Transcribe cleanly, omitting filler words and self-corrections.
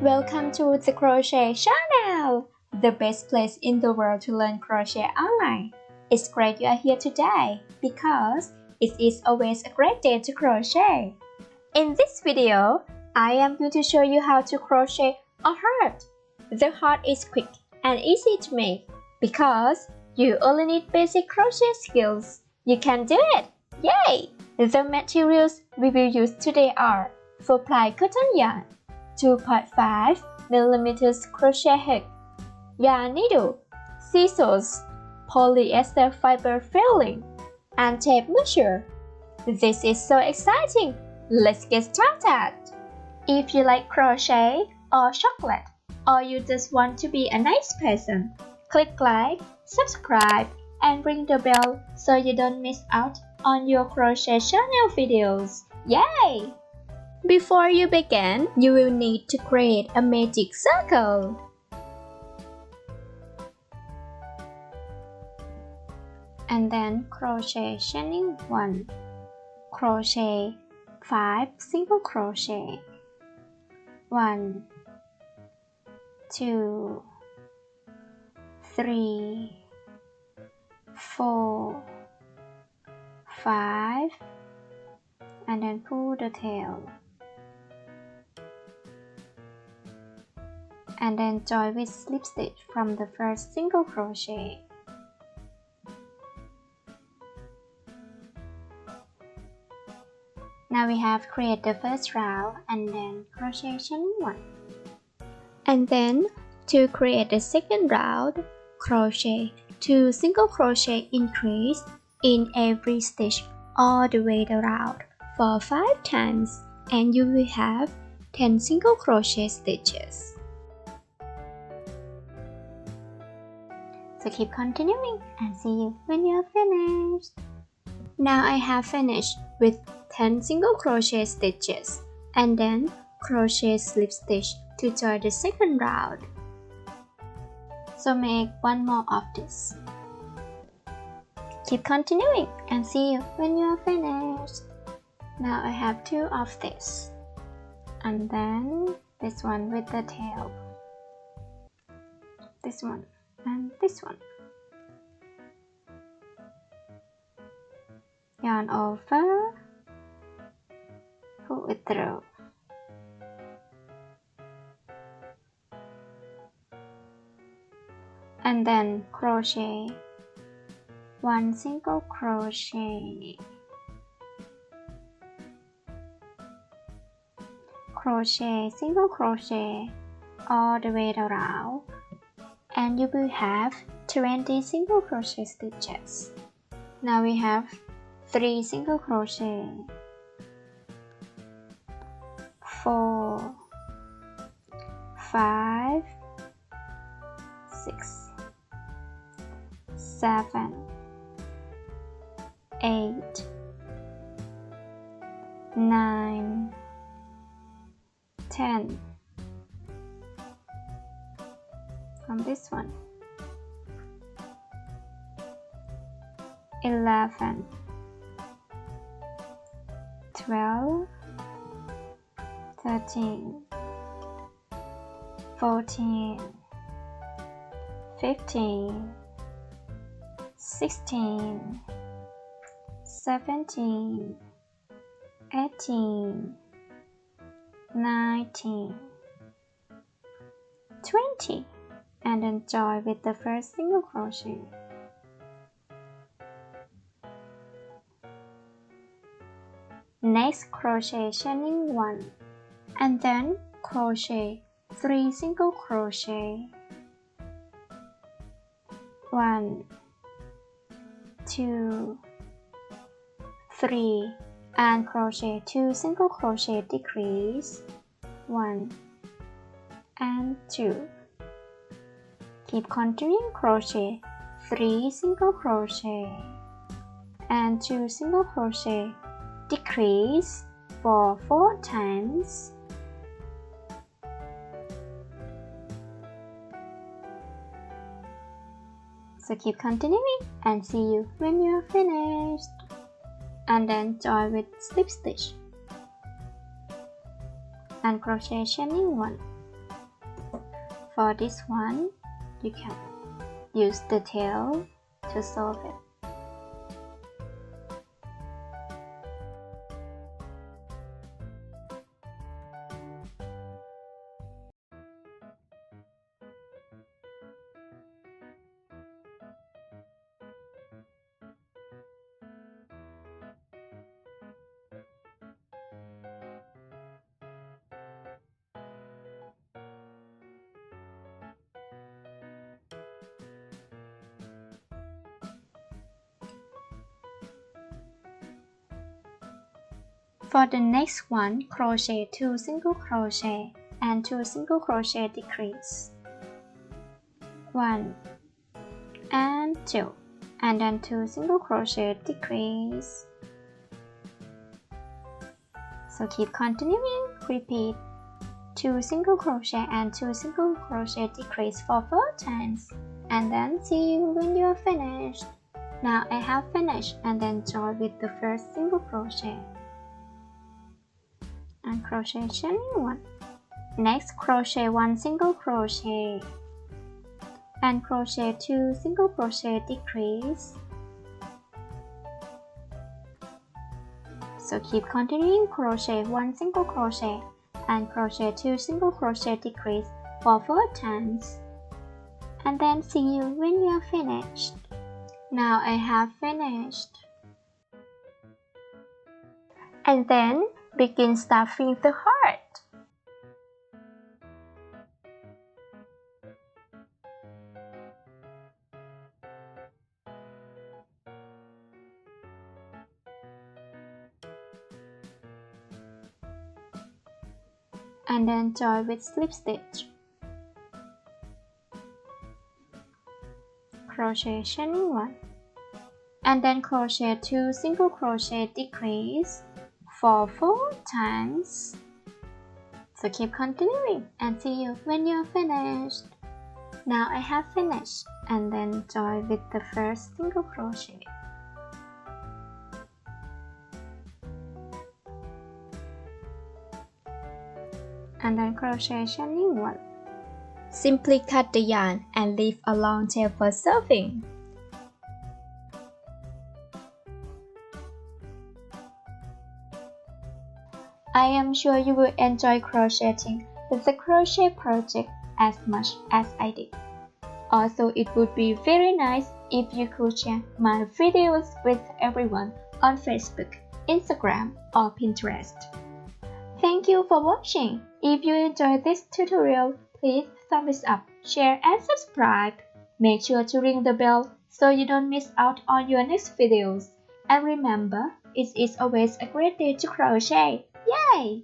Welcome to the Crochet Channel, the best place in the world to learn crochet online. It's great you are here today because it is always a great day to crochet. In this video, I am going to show you how to crochet a heart. The heart is quick and easy to make because you only need basic crochet skills. You can do it! Yay! The materials we will use today are 4-ply cotton yarn, 2.5mm crochet hook, yarn needle, scissors, polyester fiber filling, and tape measure. This is so exciting! Let's get started! If you like crochet or chocolate, or you just want to be a nice person, click like, subscribe, and ring the bell so you don't miss out on your Crochet Channel videos. Yay! Before you begin, you will need to create a magic circle. And then crochet chain 1, crochet 5 single crochet, 1, 2, 3, 4, 5, and then pull the tail. And then join with slip stitch from the first single crochet. Now we have created the first round and then crochet chain 1. And then to create the second round, crochet 2 single crochet increase in every stitch all the way around for 5 times, and you will have 10 single crochet stitches. So keep continuing and see you when you are finished. Now I have finished with 10 single crochet stitches and then crochet slip stitch to join the second round. So make one more of this. Keep continuing and see you when you are finished. Now I have 2 of this and then this one with the tail, this one and this one. Yarn over, pull it through. And then crochet 1 single crochet, crochet single crochet all the way around, and you will have 20 single crochet stitches. Now we have 3 single crochet, 4, 5, 6, 7, 8, 9, 10 from this one, 11, 12, 13, 14, 15, 16, 17, 18, 19, 20, and then join with the first single crochet. Next, crochet chain 1 and then crochet 3 single crochet, 1, 2, 3, and crochet 2 single crochet decrease, 1 and 2. Keep continuing crochet 3 single crochet and 2 single crochet decrease for 4 times. So keep continuing and see you when you are finished. And then join with slip stitch and crochet chain 1. For this one, you can use the tail to solve it. For the next one, crochet 2 single crochet and 2 single crochet decrease. 1 and 2, and then 2 single crochet decrease. So keep continuing, repeat 2 single crochet and 2 single crochet decrease for 4 times, and then see you when you are finished. Now I have finished, and then join with the first single crochet and crochet chain 1. Next, crochet 1 single crochet and crochet 2 single crochet decrease. So keep continuing, crochet 1 single crochet and crochet 2 single crochet decrease for 4 times, and then see you when you are finished. Now I have finished. And then begin stuffing the heart. And then join with slip stitch. Crochet chain 1, and then crochet 2 single crochet decrease for 4 times. So keep continuing and see you when you're finished. Now I have finished, and then join with the first single crochet. And then crochet chain 1. Simply cut the yarn and leave a long tail for serving. I am sure you will enjoy crocheting with the crochet project as much as I did. Also, it would be very nice if you could share my videos with everyone on Facebook, Instagram, or Pinterest. Thank you for watching. If you enjoyed this tutorial, please thumbs up, share, and subscribe. Make sure to ring the bell so you don't miss out on your next videos. And remember, it is always a great day to crochet. Yay!